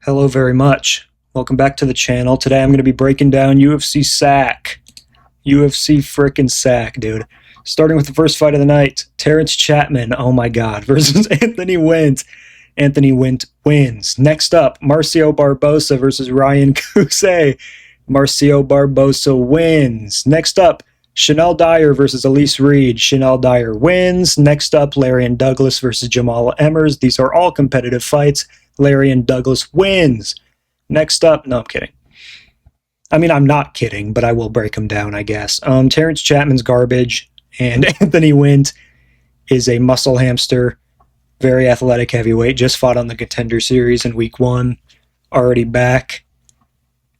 Hello very much. Welcome back to the channel. Today I'm going to be breaking down UFC Sac. UFC frickin' Sac, dude. Starting with the first fight of the night. Terrence Chapman, oh my god, versus Anthony Wint. Anthony Wint wins. Next up, Marcio Barbosa versus Ryan Cousset. Marcio Barbosa wins. Next up, Chanel Dyer versus Elise Reed. Chanel Dyer wins. Next up, Lerryan Douglas versus Jamal Emmers. These are all competitive fights. Lerryan Douglas wins. Next up, no, I'm kidding. I mean, I'm not kidding, but I will break them down, I guess. Terrence Chapman's garbage, and Anthony Wint is a muscle hamster, very athletic heavyweight, just fought on the Contender Series in week 1, already back.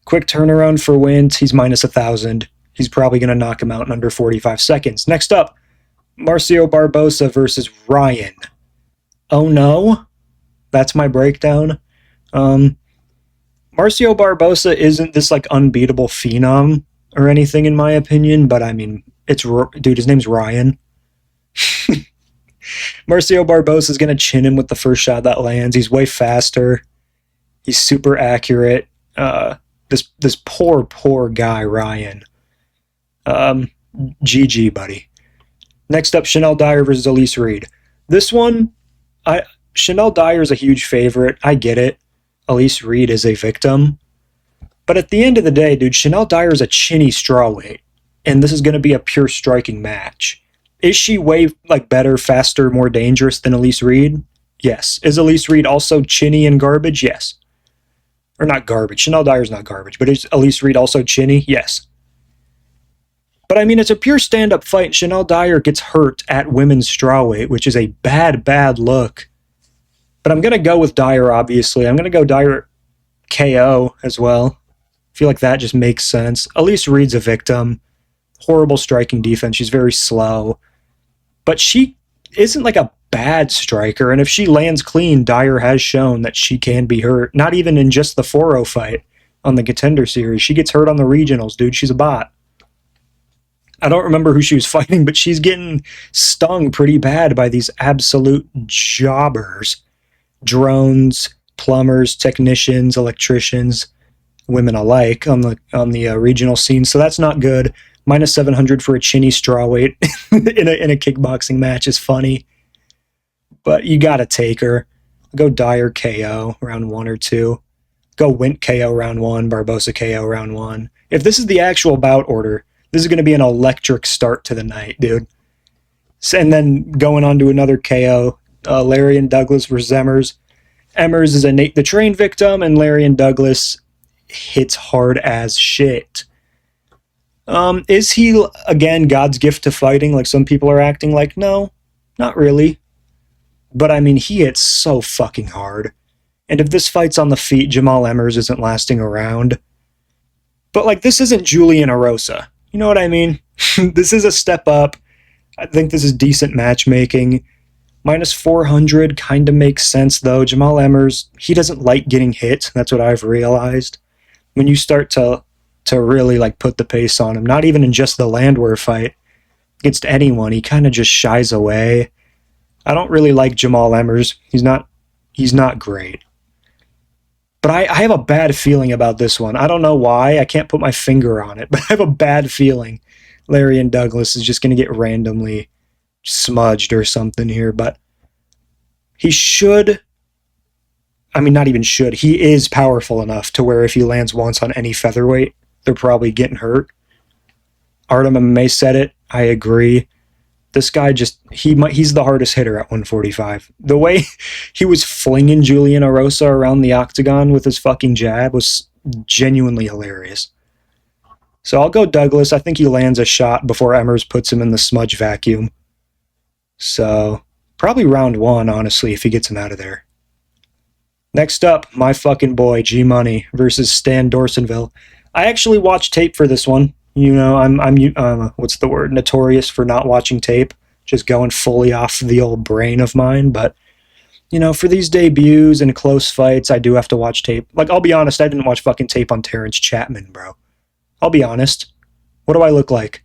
Quick turnaround for Wint, he's minus 1,000. He's probably going to knock him out in under 45 seconds. Next up, Marcio Barbosa versus Ryan. Oh no? That's my breakdown. Marcio Barbosa isn't this like unbeatable phenom or anything in my opinion, but I mean, dude, his name's Ryan. Marcio Barbosa is going to chin him with the first shot that lands. He's way faster. He's super accurate. This poor guy, Ryan. GG, buddy. Next up, Chanel Dyer versus Elise Reed. This one, Chanel Dyer is a huge favorite. I get it. Elise Reed is a victim. But at the end of the day, dude, Chanel Dyer is a chinny strawweight. And this is going to be a pure striking match. Is she way better, faster, more dangerous than Elise Reed? Yes. Is Elise Reed also chinny and garbage? Yes. Or not garbage. Chanel Dyer's not garbage. But is Elise Reed also chinny? Yes. But I mean, it's a pure stand-up fight. Chanel Dyer gets hurt at women's strawweight, which is a bad look. But I'm going to go with Dyer, obviously. I'm going to go Dyer KO as well. I feel like that just makes sense. Elise Reed's a victim. Horrible striking defense. She's very slow. But she isn't like a bad striker. And if she lands clean, Dyer has shown that she can be hurt. Not even in just the 4-0 fight on the Contender Series. She gets hurt on the regionals, dude. She's a bot. I don't remember who she was fighting, but she's getting stung pretty bad by these absolute jobbers. Drones, plumbers, technicians, electricians, women alike on the regional scene. So that's not good. Minus 700 for a chinny strawweight in a kickboxing match is funny. But you got to take her. Go Dyer KO round 1 or 2. Go Wint KO round 1, Barbosa KO round 1. If this is the actual bout order, this is going to be an electric start to the night, dude. And then going on to another KO, Lerryan Douglas versus Emmers. Emmers is a Nate the Train victim, and Lerryan Douglas hits hard as shit. Is he, again, God's gift to fighting like some people are acting like? No, not really. But, I mean, he hits so fucking hard. And if this fight's on the feet, Jamal Emmers isn't lasting around. But, this isn't Julian Erosa. You know what I mean? This is a step up. I think this is decent matchmaking. Minus 400 kind of makes sense, though. Jamal Emmers, he doesn't like getting hit. That's what I've realized. When you start to really, put the pace on him, not even in just the Landwehr fight, against anyone, he kind of just shies away. I don't really like Jamal Emmers. He's not great. But I have a bad feeling about this one. I don't know why. I can't put my finger on it, but I have a bad feeling Lerryan Douglas is just going to get randomly smudged or something here. But he should, I mean, not even should. He is powerful enough to where if he lands once on any featherweight, they're probably getting hurt. Artem MMA said it. I agree. This guy he's the hardest hitter at 145. The way he was flinging Julian Erosa around the octagon with his fucking jab was genuinely hilarious. So I'll go Douglas. I think he lands a shot before Emmers puts him in the smudge vacuum. So probably round 1, honestly, if he gets him out of there. Next up, my fucking boy, G-Money versus Stan Dorsonville. I actually watched tape for this one. You know, I'm what's the word? Notorious for not watching tape, just going fully off the old brain of mine. But, you know, for these debuts and close fights, I do have to watch tape. I'll be honest, I didn't watch fucking tape on Terrence Chapman, bro. I'll be honest. What do I look like?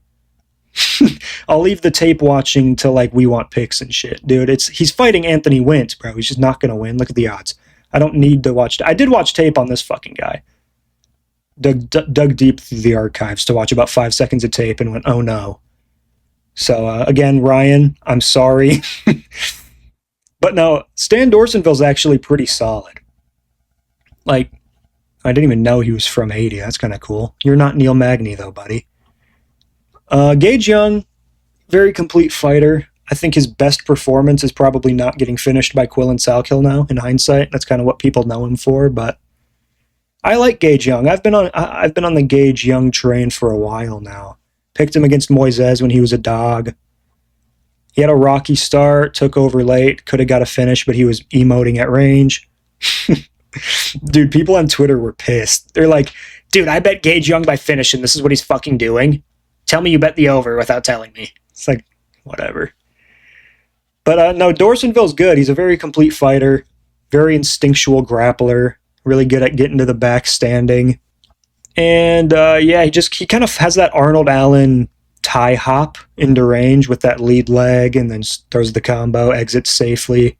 I'll leave the tape watching till we want picks and shit, dude. He's fighting Anthony Wint, bro. He's just not gonna win. Look at the odds. I don't need to watch. I did watch tape on this fucking guy. Dug deep through the archives to watch about 5 seconds of tape and went, oh no. So again, Ryan, I'm sorry. But no, Stan Dorsenville's actually pretty solid. Like, I didn't even know he was from Haiti. That's kind of cool. You're not Neil Magny, though, buddy. Gage Young, very complete fighter. I think his best performance is probably not getting finished by Quillen Salkill now, in hindsight. That's kind of what people know him for, but I like Gage Young. I've been on the Gage Young train for a while now. Picked him against Moises when he was a dog. He had a rocky start, took over late, could have got a finish, but he was emoting at range. Dude, people on Twitter were pissed. They're like, dude, I bet Gage Young by finish, and this is what he's fucking doing. Tell me you bet the over without telling me. It's like, whatever. But no, Dorsenville's good. He's a very complete fighter, very instinctual grappler, really good at getting to the back standing. And yeah, he kind of has that Arnold Allen tie hop into range with that lead leg and then throws the combo, exits safely.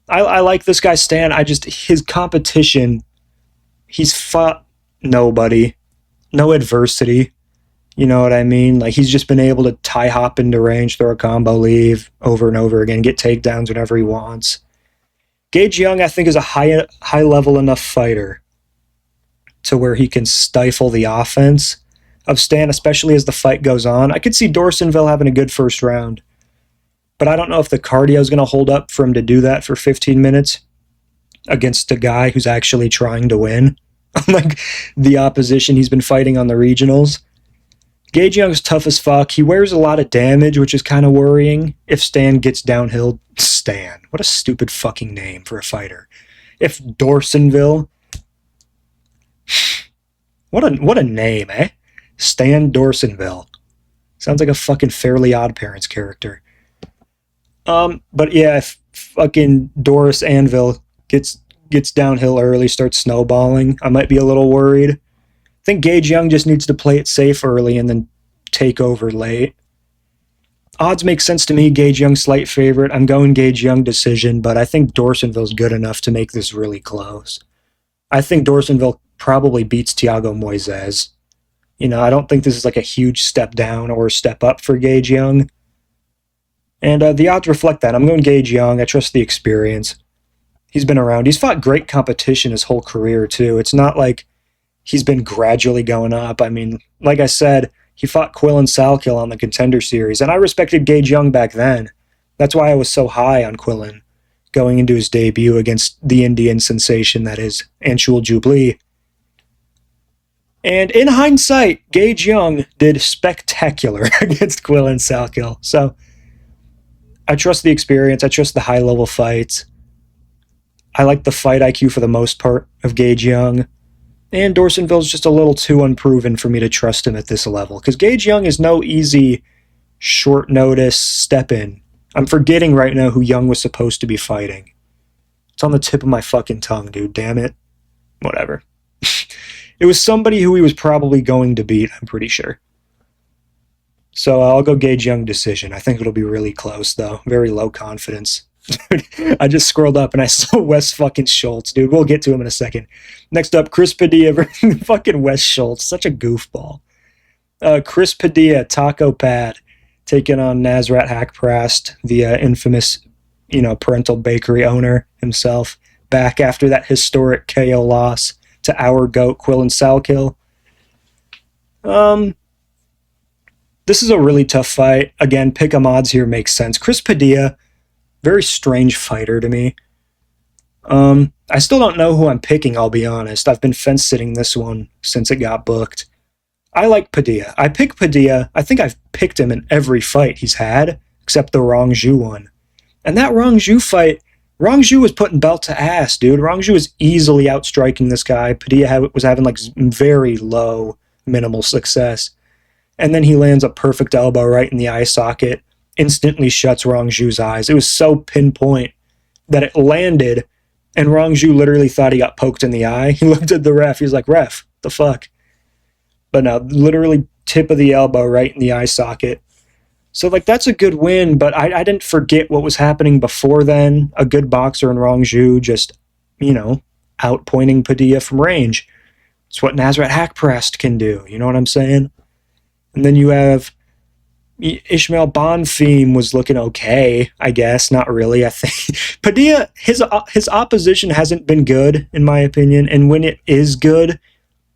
I like this guy, Stan. His competition, he's fought nobody, no adversity. You know what I mean? Like, he's just been able to tie hop into range, throw a combo, leave over and over again, get takedowns whenever he wants. Gage Young, I think, is a high level enough fighter to where he can stifle the offense of Stan, especially as the fight goes on. I could see Dorsenville having a good first round, but I don't know if the cardio is going to hold up for him to do that for 15 minutes against a guy who's actually trying to win, unlike the opposition he's been fighting on the regionals. Gage Young's tough as fuck. He wears a lot of damage, which is kind of worrying. If Stan gets downhill, Stan. What a stupid fucking name for a fighter. If Dorsenville. What a name, eh? Stan Dorsenville. Sounds like a fucking Fairly Odd Parents character. But yeah, if fucking Doris Anvil gets downhill early, starts snowballing, I might be a little worried. I think Gage Young just needs to play it safe early and then take over late. Odds make sense to me. Gage Young slight favorite. I'm going Gage Young decision, but I think Dorsenville's good enough to make this really close. I think Dorsenville probably beats Thiago Moises. You know, I don't think this is like a huge step down or step up for Gage Young. And the odds reflect that. I'm going Gage Young. I trust the experience. He's been around. He's fought great competition his whole career, too. It's not like he's been gradually going up. I mean, like I said, he fought Quillen Salkill on the Contender Series, and I respected Gage Young back then. That's why I was so high on Quillen going into his debut against the Indian sensation that is Anshul Jubilee. And in hindsight, Gage Young did spectacular against Quillen Salkill. So I trust the experience. I trust the high-level fights. I like the fight IQ for the most part of Gage Young. And Dorsenville's just a little too unproven for me to trust him at this level. Because Gage Young is no easy, short-notice step-in. I'm forgetting right now who Young was supposed to be fighting. It's on the tip of my fucking tongue, dude. Damn it. Whatever. It was somebody who he was probably going to beat, I'm pretty sure. So I'll go Gage Young decision. I think it'll be really close, though. Very low confidence. Dude, I just scrolled up and I saw Wes fucking Schultz, dude. We'll get to him in a second. Next up, Chris Padilla versus fucking Wes Schultz. Such a goofball. Chris Padilla, Taco Pad, taking on Nasrat Hakprast, the infamous, parental bakery owner himself, back after that historic KO loss to our GOAT, Quillen Salkill. This is a really tough fight. Again, pick 'em odds here makes sense. Chris Padilla, very strange fighter to me. I still don't know who I'm picking, I'll be honest. I've been fence-sitting this one since it got booked. I like Padilla. I pick Padilla. I think I've picked him in every fight he's had, except the Rongju one. And that Rongju fight, Rongju was putting belt to ass, dude. Rongju was easily outstriking this guy. Padilla was having very low, minimal success. And then he lands a perfect elbow right in the eye socket, instantly shuts Rongju's eyes. It was so pinpoint that it landed, and Rongju literally thought he got poked in the eye. He looked at the ref. He was like, ref, the fuck? But no, literally tip of the elbow right in the eye socket. So, like, that's a good win, but I didn't forget what was happening before then. A good boxer in Rongju just, outpointing Padilla from range. It's what Nasrat Hakparast can do. You know what I'm saying? And then you have Ishmael Bonfim was looking okay, I guess. Not really, I think. Padilla, his opposition hasn't been good, in my opinion. And when it is good,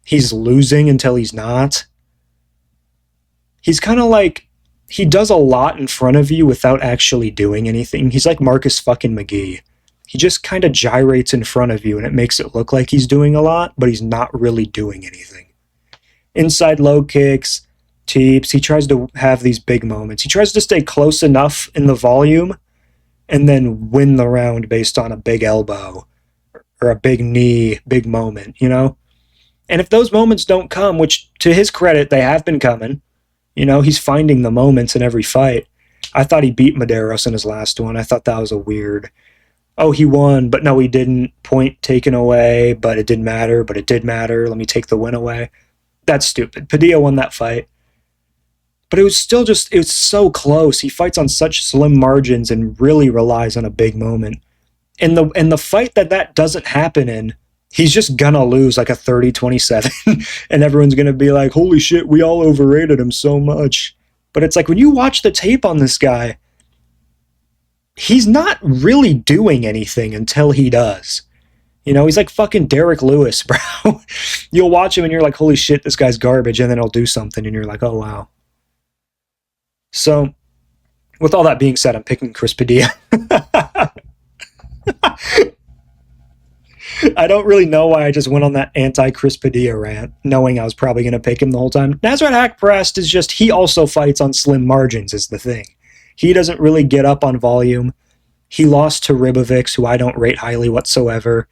he's losing until he's not. He's kind of like, he does a lot in front of you without actually doing anything. He's like Marcus fucking McGee. He just kind of gyrates in front of you, and it makes it look like he's doing a lot, but he's not really doing anything. Inside low kicks, teeps. He tries to have these big moments. He tries to stay close enough in the volume and then win the round based on a big elbow or a big knee, big moment, And if those moments don't come, which to his credit, they have been coming, he's finding the moments in every fight. I thought he beat Medeiros in his last one. I thought that was a weird, oh, he won, but no, he didn't. Point taken away, but it didn't matter, but it did matter. Let me take the win away. That's stupid. Padilla won that fight. But it was still it was so close. He fights on such slim margins and really relies on a big moment. And the fight that doesn't happen in, he's just gonna lose like a 30-27, and everyone's gonna be like, holy shit, we all overrated him so much. But it's like, when you watch the tape on this guy, he's not really doing anything until he does. He's like fucking Derek Lewis, bro. You'll watch him and you're like, holy shit, this guy's garbage, and then he'll do something and you're like, oh wow. So, with all that being said, I'm picking Chris Padilla. I don't really know why I just went on that anti-Chris Padilla rant, knowing I was probably going to pick him the whole time. Nasrat Hakparast is just, he also fights on slim margins is the thing. He doesn't really get up on volume. He lost to Ribovics, who I don't rate highly whatsoever,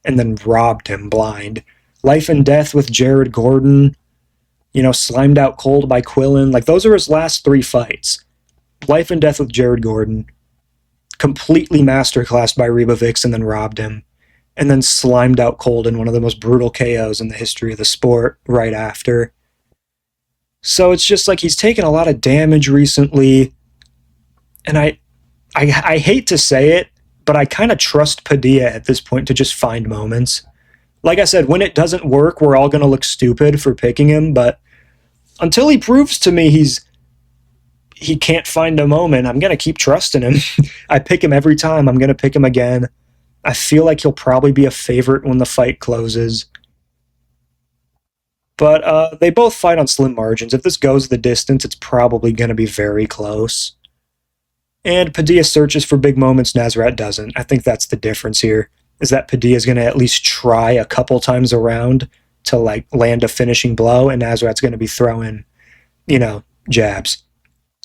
and then robbed him blind. Life and Death with Jared Gordon, slimed out cold by Quillen. Like, those are his last 3 fights. Life and Death with Jared Gordon, completely masterclassed by Ribovics and then robbed him, and then slimed out cold in one of the most brutal KOs in the history of the sport right after. So it's just like, he's taken a lot of damage recently, and I hate to say it, but I kind of trust Padilla at this point to just find moments. Like I said, when it doesn't work, we're all going to look stupid for picking him, but until he proves to me he can't find a moment, I'm going to keep trusting him. I pick him every time. I'm going to pick him again. I feel like he'll probably be a favorite when the fight closes. But they both fight on slim margins. If this goes the distance, it's probably going to be very close. And Padilla searches for big moments, Nasrat doesn't. I think that's the difference here, is that Padilla's going to at least try a couple times around to land a finishing blow, and Nasrat's going to be throwing, jabs.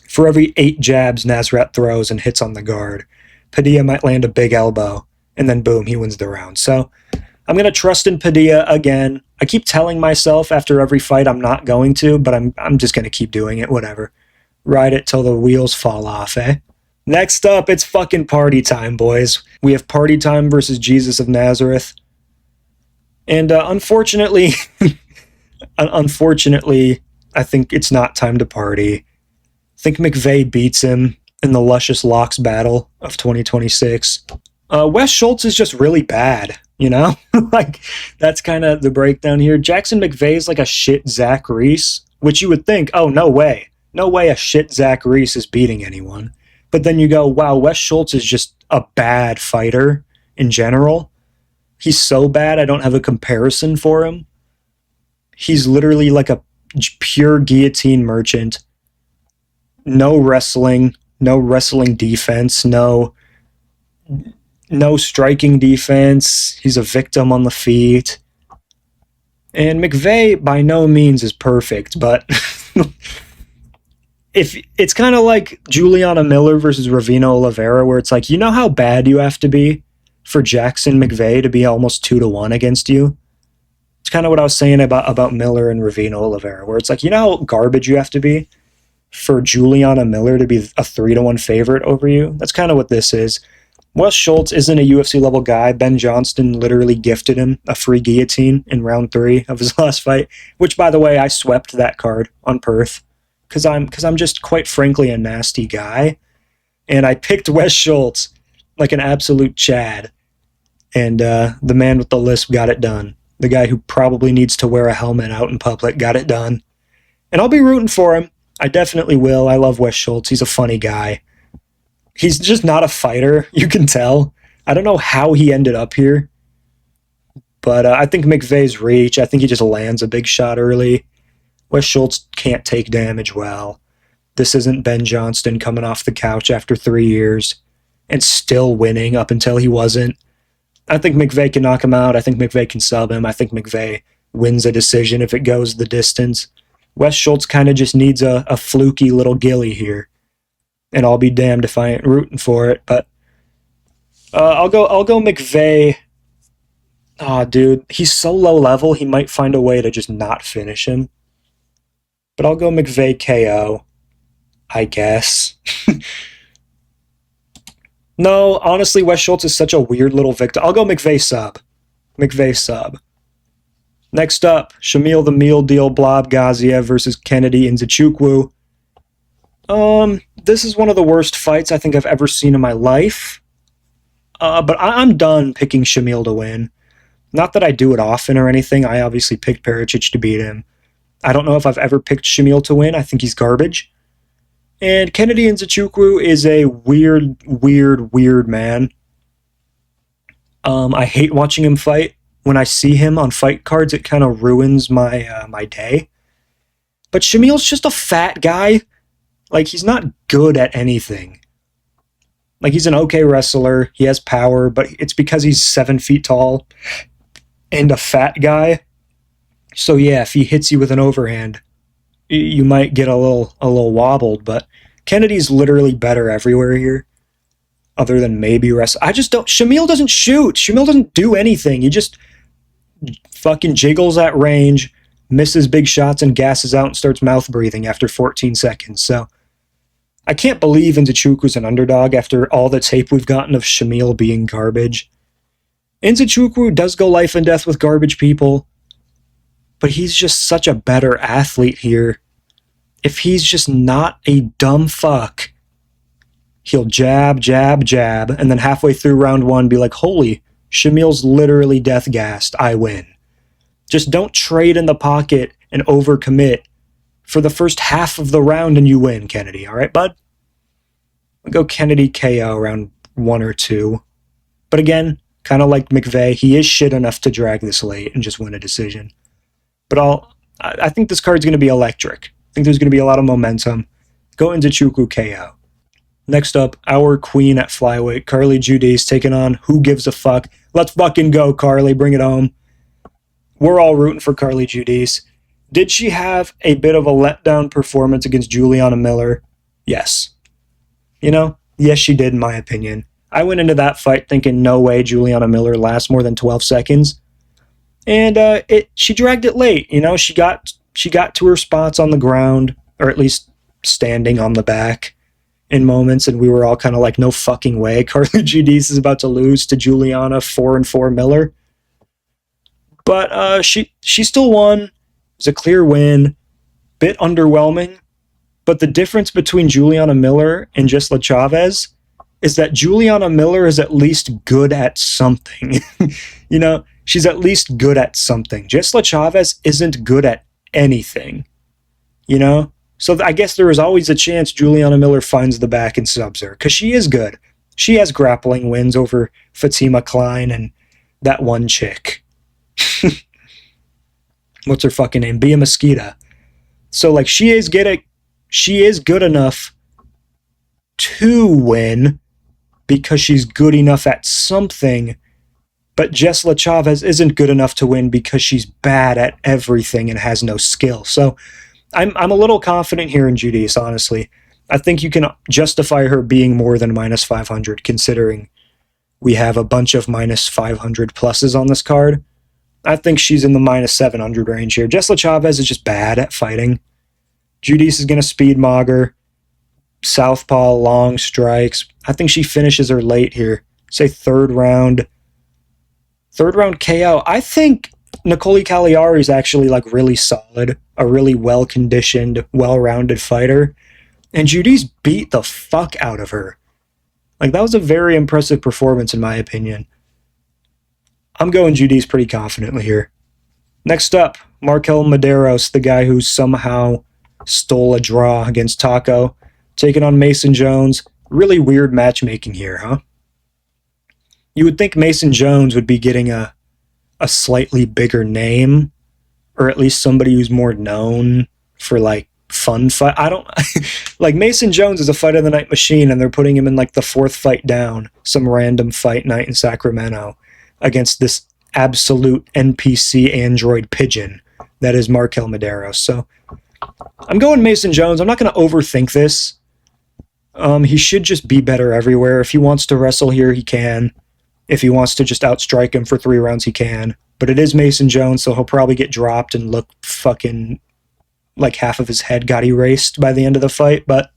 For every 8 jabs Nasrat throws and hits on the guard, Padilla might land a big elbow, and then boom, he wins the round. So I'm going to trust in Padilla again. I keep telling myself after every fight I'm not going to, but I'm just going to keep doing it, whatever. Ride it till the wheels fall off, eh? Next up, it's fucking party time, boys. We have Party Time versus Jesus of Nazareth. And unfortunately, I think it's not time to party. I think McVeigh beats him in the Luscious Locks battle of 2026. Wes Schultz is just really bad, that's kind of the breakdown here. Jackson McVeigh's like a shit Zach Reese, which you would think, oh, no way. No way a shit Zach Reese is beating anyone. But then you go, wow, Wes Schultz is just a bad fighter in general. He's so bad, I don't have a comparison for him. He's literally like a pure guillotine merchant. No wrestling defense, no striking defense. He's a victim on the feet. And McVeigh by no means is perfect, but if it's kind of like Juliana Miller versus Ravina Oliveira, where it's like, you know how bad you have to be for Jackson McVeigh to be almost 2-1 against you? It's kind of what I was saying about Miller and Ravina Oliveira, where it's like, you know how garbage you have to be for Juliana Miller to be a 3-1 favorite over you? That's kind of what this is. Wes Schultz isn't a UFC level guy. Ben Johnston literally gifted him a free guillotine in round 3 of his last fight, which, by the way, I swept that card on Perth because I'm just quite frankly a nasty guy, and I picked Wes Schultz like an absolute Chad, and the man with the lisp got it done. The guy who probably needs to wear a helmet out in public got it done, and I'll be rooting for him. I definitely will. I love Wes Schultz. He's a funny guy. He's just not a fighter. You can tell. I don't know how he ended up here, but I think McVeigh's reach. I think he just lands a big shot early. Wes Schultz can't take damage well. This isn't Ben Johnston coming off the couch after 3 years and still winning up until he wasn't. I think McVeigh can knock him out. I think McVeigh can sub him. I think McVeigh wins a decision if it goes the distance. Wes Schultz kind of just needs a fluky little gilly here, and I'll be damned if I ain't rooting for it. But I'll go McVeigh. Oh, dude, he's so low level, he might find a way to just not finish him. But I'll go McVeigh KO, I guess. No, honestly, Wes Schultz is such a weird little victim. I'll go McVeigh sub. McVeigh sub. Next up, Shamil the Meal Deal Blob Gaziev versus Kennedy Nzechukwu. This is one of the worst fights I think I've ever seen in my life. But I'm done picking Shamil to win. Not that I do it often or anything. I obviously picked Pericic to beat him. I don't know if I've ever picked Shamil to win. I think he's garbage. And Kennedy Nzechukwu is a weird man. I hate watching him fight. When I see him on fight cards, it kind of ruins my day. But Shamil's just a fat guy. Like, he's not good at anything. Like, he's an okay wrestler. He has power, but it's because he's 7 feet tall and a fat guy. So yeah, if he hits you with an overhand, you might get a little wobbled, but Kennedy's literally better everywhere here, other than maybe wrestling. I just don't. Shamil doesn't shoot. Shamil doesn't do anything. He just fucking jiggles at range, misses big shots, and gasses out and starts mouth breathing after 14 seconds. So I can't believe Nzechukwu's an underdog after all the tape we've gotten of Shamil being garbage. Nzechukwu does go life and death with garbage people, but he's just such a better athlete here. If he's just not a dumb fuck, he'll jab, and then halfway through round 1 be like, holy, Shamil's literally death gassed, I win. Just don't trade in the pocket and overcommit for the first half of the round and you win, Kennedy. All right, bud? I'll go Kennedy KO round 1 or 2. But again, kind of like McVeigh, he is shit enough to drag this late and just win a decision. But I think this card's going to be electric. I think there's going to be a lot of momentum. Go Nzechukwu KO. Next up, our queen at flyweight, Carly Judice, taking on Who Gives a Fuck. Let's fucking go, Carly. Bring it home. We're all rooting for Carly Judice. Did she have a bit of a letdown performance against Juliana Miller? Yes. Yes, she did, in my opinion. I went into that fight thinking no way Juliana Miller lasts more than 12 seconds. And she dragged it late. She got to her spots on the ground, or at least standing on the back in moments, and we were all kind of like, no fucking way. Carly Judice is about to lose to Juliana 4-4 Miller. But she still won. It was a clear win. Bit underwhelming. But the difference between Juliana Miller and Gisela Chavez is that Juliana Miller is at least good at something. She's at least good at something. Gisela Chavez isn't good at anything. So I guess there is always a chance Juliana Miller finds the back and subs her, because she is good. She has grappling wins over Fatima Klein and that one chick. What's her fucking name? Bia Mosquita. So like she is good enough to win because she's good enough at something, but Gisela Chavez isn't good enough to win because she's bad at everything and has no skill. So I'm a little confident here in Judice, honestly. I think you can justify her being more than minus 500, considering we have a bunch of minus 500 pluses on this card. I think she's in the minus 700 range here. Gisela Chavez is just bad at fighting. Judice is going to speed mog her. Southpaw, long strikes. I think she finishes her late here. Say third round KO. I think Nicole Cagliari is actually like really solid, a really well-conditioned, well-rounded fighter, and Judy's beat the fuck out of her. Like, that was a very impressive performance in my opinion. I'm going Judy's pretty confidently here. Next up, Markel Medeiros, the guy who somehow stole a draw against Taco, taking on Mason Jones. Really weird matchmaking here, huh? You would think Mason Jones would be getting a slightly bigger name, or at least somebody who's more known for like fun fight. I don't like Mason Jones is a fight of the night machine, and they're putting him in like the 4th fight down, some random fight night in Sacramento against this absolute NPC android pigeon that is Markel Medeiros. So I'm going Mason Jones. I'm not going to overthink this. He should just be better everywhere. If he wants to wrestle here, he can. If he wants to just outstrike him for 3 rounds, he can. But it is Mason Jones, so he'll probably get dropped and look fucking like half of his head got erased by the end of the fight. But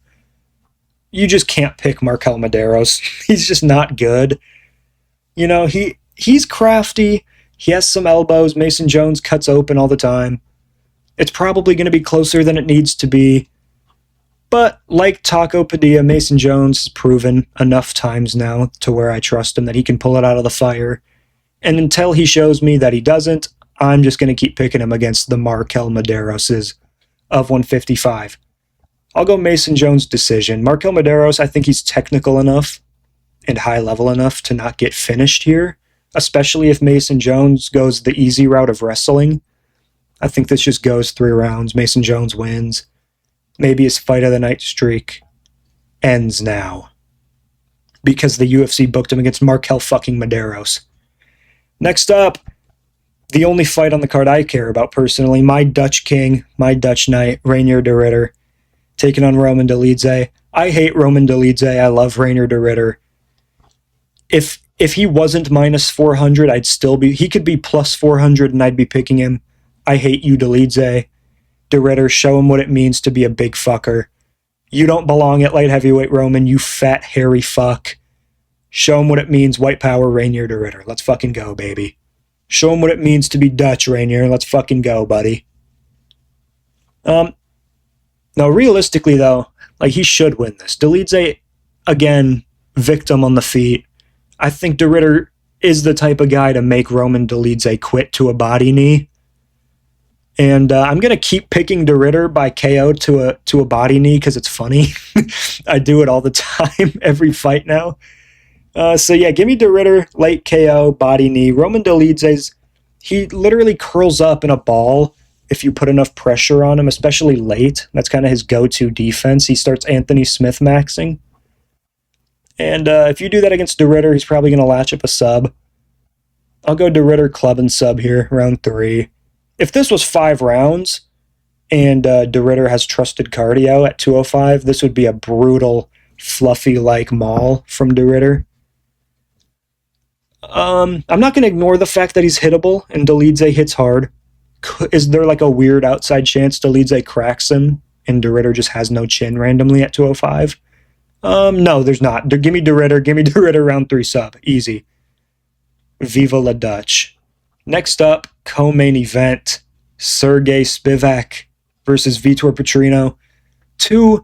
you just can't pick Markel Medeiros. He's just not good. You know, he's crafty. He has some elbows. Mason Jones cuts open all the time. It's probably going to be closer than it needs to be. But like Taco Padilla, Mason Jones has proven enough times now to where I trust him that he can pull it out of the fire. And until he shows me that he doesn't, I'm just going to keep picking him against the Markel Medeiroses of 155. I'll go Mason Jones decision. Markel Medeiros, I think he's technical enough and high level enough to not get finished here, especially if Mason Jones goes the easy route of wrestling. I think this just goes 3 rounds. Mason Jones wins. Maybe his fight of the night streak ends now because the UFC booked him against Markel fucking Medeiros. Next up, the only fight on the card I care about personally, my Dutch king, my Dutch knight, Reinier de Ridder, taking on Roman Dolidze. I hate Roman Dolidze. I love Reinier de Ridder. If he wasn't minus 400, I'd still be... He could be plus 400 and I'd be picking him. I hate you, Dolidze. De Ridder, show him what it means to be a big fucker. You don't belong at light heavyweight, Roman, you fat, hairy fuck. Show him what it means, white power, Reinier de Ridder. Let's fucking go, baby. Show him what it means to be Dutch, Reinier. Let's fucking go, buddy. Now, realistically, though, like, he should win this. Dolidze, again, victim on the feet. I think de Ridder is the type of guy to make Roman Dolidze quit to a body knee. And I'm going to keep picking de Ridder by KO to a body knee because it's funny. I do it all the time, every fight now. So yeah, give me de Ridder, late KO, body knee. Roman Dolidze's, he literally curls up in a ball if you put enough pressure on him, especially late. That's kind of his go-to defense. He starts Anthony Smith maxing. And if you do that against de Ridder, he's probably going to latch up a sub. I'll go de Ridder club and sub here, round 3. If this was 5 rounds and de Ridder has trusted cardio at 205, this would be a brutal, fluffy-like maul from de Ridder. I'm not going to ignore the fact that he's hittable and Dolidze hits hard. Is there like a weird outside chance Dolidze cracks him and de Ridder just has no chin randomly at 205? No, there's not. Give me de Ridder round 3 sub. Easy. Viva la Dutch. Next up, co-main event, Sergey Spivak versus Vitor Petrino. 2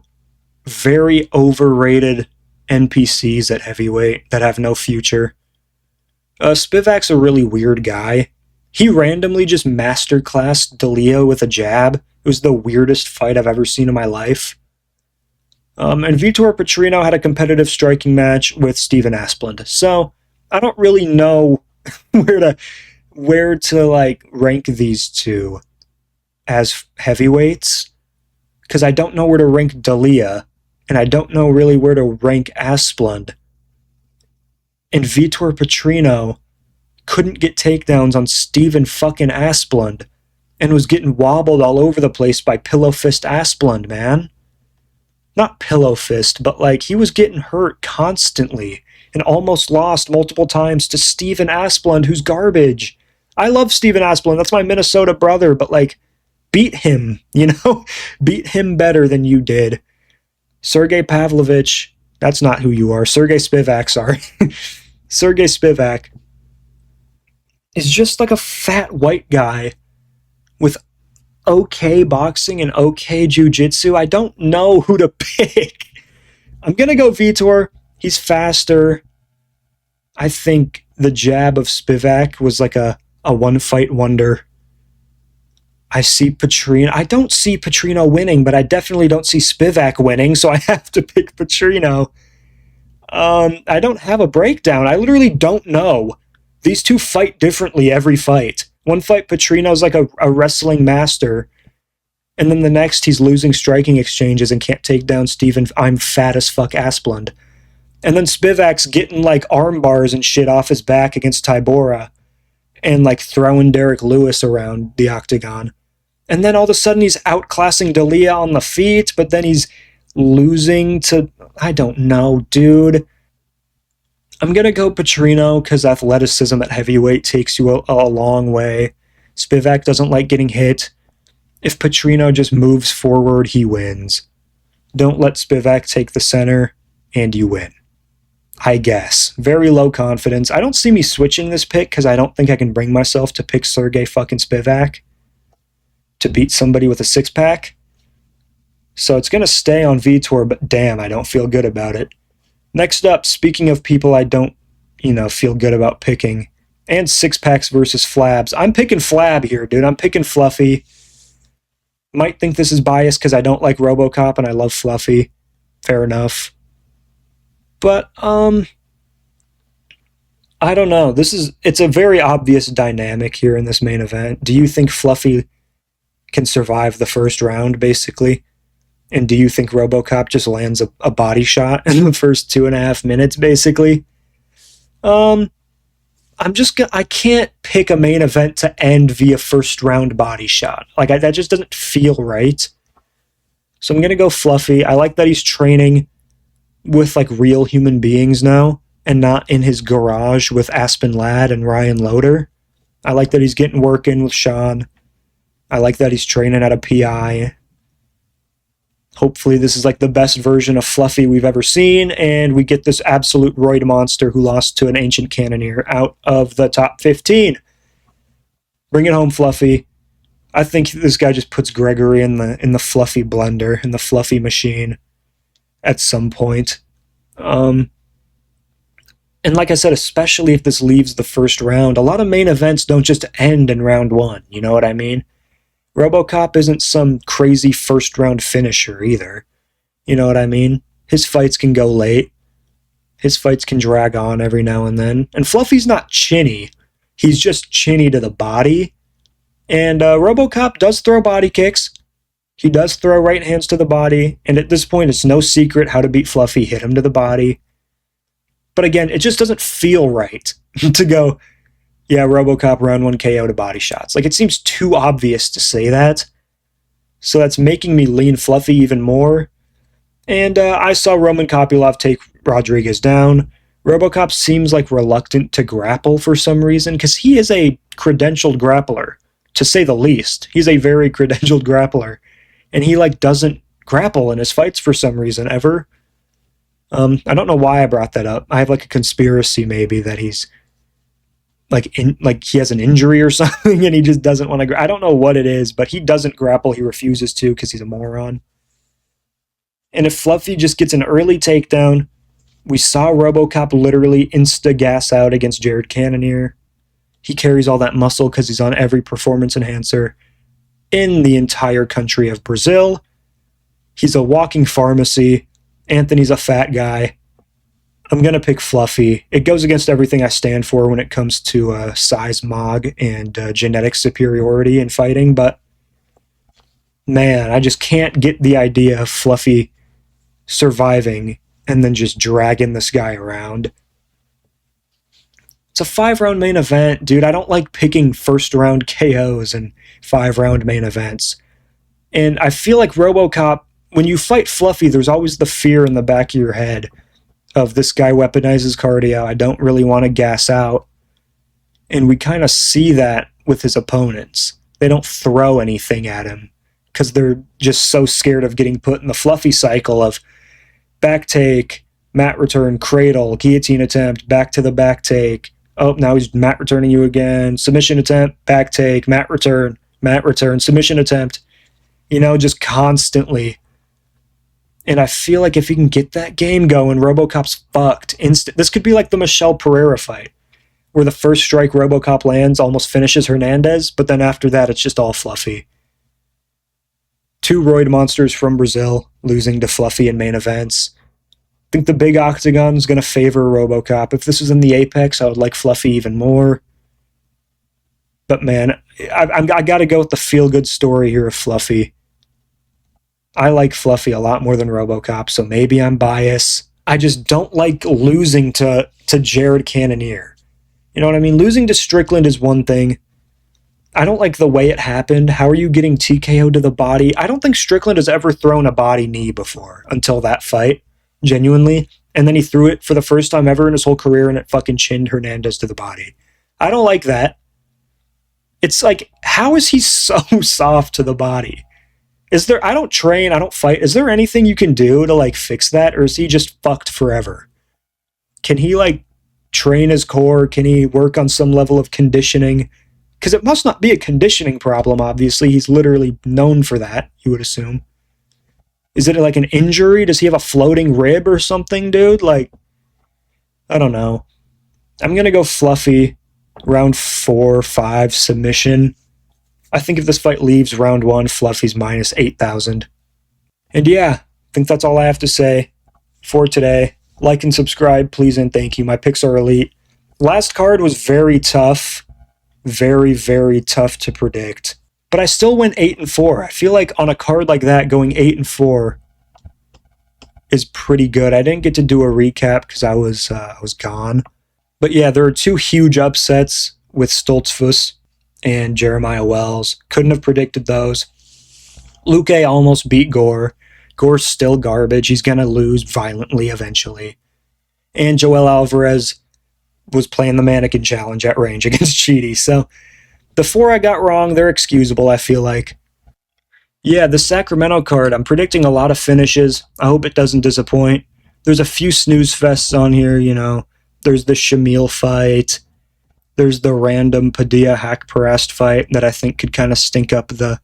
very overrated NPCs at heavyweight that have no future. Spivak's a really weird guy. He randomly just masterclassed D'Elia with a jab. It was the weirdest fight I've ever seen in my life. And Vitor Petrino had a competitive striking match with Steven Asplund. So I don't really know where to like rank these two as heavyweights, because I don't know where to rank D'Elia, and I don't know really where to rank Asplund. And Vitor Petrino couldn't get takedowns on Steven fucking Asplund and was getting wobbled all over the place by Pillow Fist Asplund, man. Not Pillow Fist, but like he was getting hurt constantly and almost lost multiple times to Steven Asplund, who's garbage. I love Steven Asplund. That's my Minnesota brother, but like, beat him, you know? Beat him better than you did. Sergey Pavlovich, that's not who you are. Sergey Spivak, sorry. Sergey Spivak. is just like a fat white guy with okay boxing and okay jiu-jitsu. I don't know who to pick. I'm going to go Vitor. He's faster. I think the jab of Spivak was like a one-fight wonder. I see Petrino. I don't see Petrino winning, but I definitely don't see Spivak winning, so I have to pick Petrino. I don't have a breakdown. I literally don't know. These two fight differently every fight. One fight, Petrino's like a wrestling master, and then the next, he's losing striking exchanges and can't take down Steven I'm fat as fuck Asplund. And then Spivak's getting like arm bars and shit off his back against Tybura and like throwing Derek Lewis around the octagon. And then all of a sudden he's outclassing D'Elia on the feet, but then he's losing to, I don't know, dude. I'm going to go Petrino because athleticism at heavyweight takes you a long way. Spivak doesn't like getting hit. If Petrino just moves forward, he wins. Don't let Spivak take the center, and you win. I guess. Very low confidence. I don't see me switching this pick because I don't think I can bring myself to pick Sergey fucking Spivak to beat somebody with a six-pack. So it's going to stay on Vitor, but damn, I don't feel good about it. Next up, speaking of people I don't, feel good about picking, and six-packs versus Flabs. I'm picking Flab here, dude. I'm picking Fluffy. Might think this is biased because I don't like Robocop and I love Fluffy. Fair enough. But, I don't know. It's a very obvious dynamic here in this main event. Do you think Fluffy can survive the first round, basically? And do you think Robocop just lands a body shot in the first 2.5 minutes, basically? I can't pick a main event to end via first round body shot. That just doesn't feel right. So I'm going to go Fluffy. I like that he's training with real human beings now and not in his garage with Aspen Ladd and Ryan Loader. I like that he's getting work in with Sean. I like that he's training at a PI. Hopefully this is the best version of Fluffy we've ever seen, and we get this absolute roid monster who lost to an ancient cannoneer out of the top 15. Bring it home, Fluffy. I think this guy just puts Gregory in the Fluffy blender, in the Fluffy machine at some point. And like I said, especially if this leaves the first round, a lot of main events don't just end in round one, you know what I mean? Robocop isn't some crazy first-round finisher either. You know what I mean? His fights can go late. His fights can drag on every now and then. And Fluffy's not chinny. He's just chinny to the body. And Robocop does throw body kicks. He does throw right hands to the body. And at this point, it's no secret how to beat Fluffy. Hit him to the body. But again, it just doesn't feel right to go, yeah, Robocop round 1 KO to body shots. It seems too obvious to say that. So that's making me lean Fluffy even more. And I saw Roman Kopylov take Rodrigues down. Robocop seems reluctant to grapple for some reason, because he is a credentialed grappler, to say the least. He's a very credentialed grappler. And he doesn't grapple in his fights for some reason, ever. I don't know why I brought that up. I have a conspiracy maybe that he's he has an injury or something and he just doesn't want to. I don't know what it is, but he doesn't grapple. He refuses to because he's a moron. And if Fluffy just gets an early takedown, we saw Robocop literally insta-gas out against Jared Cannonier. He carries all that muscle because he's on every performance enhancer in the entire country of Brazil. He's a walking pharmacy. Anthony's a fat guy. I'm going to pick Fluffy. It goes against everything I stand for when it comes to size mog and genetic superiority in fighting, but man, I just can't get the idea of Fluffy surviving and then just dragging this guy around. It's a 5-round main event, dude. I don't like picking first-round KOs in 5-round main events. And I feel like Robocop, when you fight Fluffy, there's always the fear in the back of your head of this guy weaponizes cardio. I don't really want to gas out. And we kind of see that with his opponents. They don't throw anything at him because they're just so scared of getting put in the Fluffy cycle of back take, mat return, cradle, guillotine attempt, back to the back take, Oh, now he's mat returning you again. Submission attempt, back take, mat return, submission attempt. You know, just constantly. And I feel like if he can get that game going, Robocop's fucked. This could be like the Michel Pereira fight, where the first strike Robocop lands almost finishes Hernandez, but then after that, it's just all Fluffy. 2 roid monsters from Brazil, losing to Fluffy in main events. I think the big octagon is going to favor Robocop. If this was in the Apex, I would like Fluffy even more. But man, I got to go with the feel-good story here of Fluffy. I like Fluffy a lot more than Robocop, so maybe I'm biased. I just don't like losing to Jared Cannonier. You know what I mean? Losing to Strickland is one thing. I don't like the way it happened. How are you getting TKO to the body? I don't think Strickland has ever thrown a body knee before until that fight, genuinely. And then he threw it for the first time ever in his whole career, and it fucking chinned Hernandez to the body. I don't like that. It's like, how is he so soft to the body? I don't train, I don't fight. Is there anything you can do to like fix that? Or is he just fucked forever? Can he like train his core? Can he work on some level of conditioning? Because it must not be a conditioning problem, obviously. He's literally known for that, you would assume. Is it like an injury? Does he have a floating rib or something, dude? Like, I don't know. I'm going to go Fluffy, round 4, 5, submission. I think if this fight leaves round 1, Fluffy's minus 8,000. And yeah, I think that's all I have to say for today. Like and subscribe, please and thank you. My picks are elite. Last card was very tough. Very, very tough to predict. But I still went 8-4. I feel like on a card like that, going 8-4 is pretty good. I didn't get to do a recap because I was gone. But yeah, there are 2 huge upsets with Stoltzfus and Jeremiah Wells. Couldn't have predicted those. Luque almost beat Gore. Gore's still garbage. He's going to lose violently eventually. And Joel Alvarez was playing the mannequin challenge at range against Cheaty. So the 4 I got wrong, they're excusable, I feel like. Yeah, the Sacramento card, I'm predicting a lot of finishes. I hope it doesn't disappoint. There's a few snooze fests on here, you know. There's the Shamil fight. There's the random Padilla Hack Perest fight that I think could kind of stink up the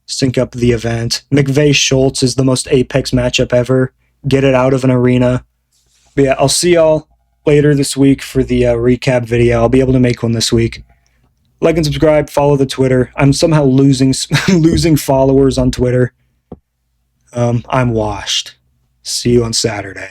event. McVeigh Schultz is the most Apex matchup ever. Get it out of an arena. But yeah, I'll see y'all later this week for the recap video. I'll be able to make one this week. Like and subscribe, follow the Twitter. I'm somehow losing followers on Twitter. I'm washed. See you on Saturday.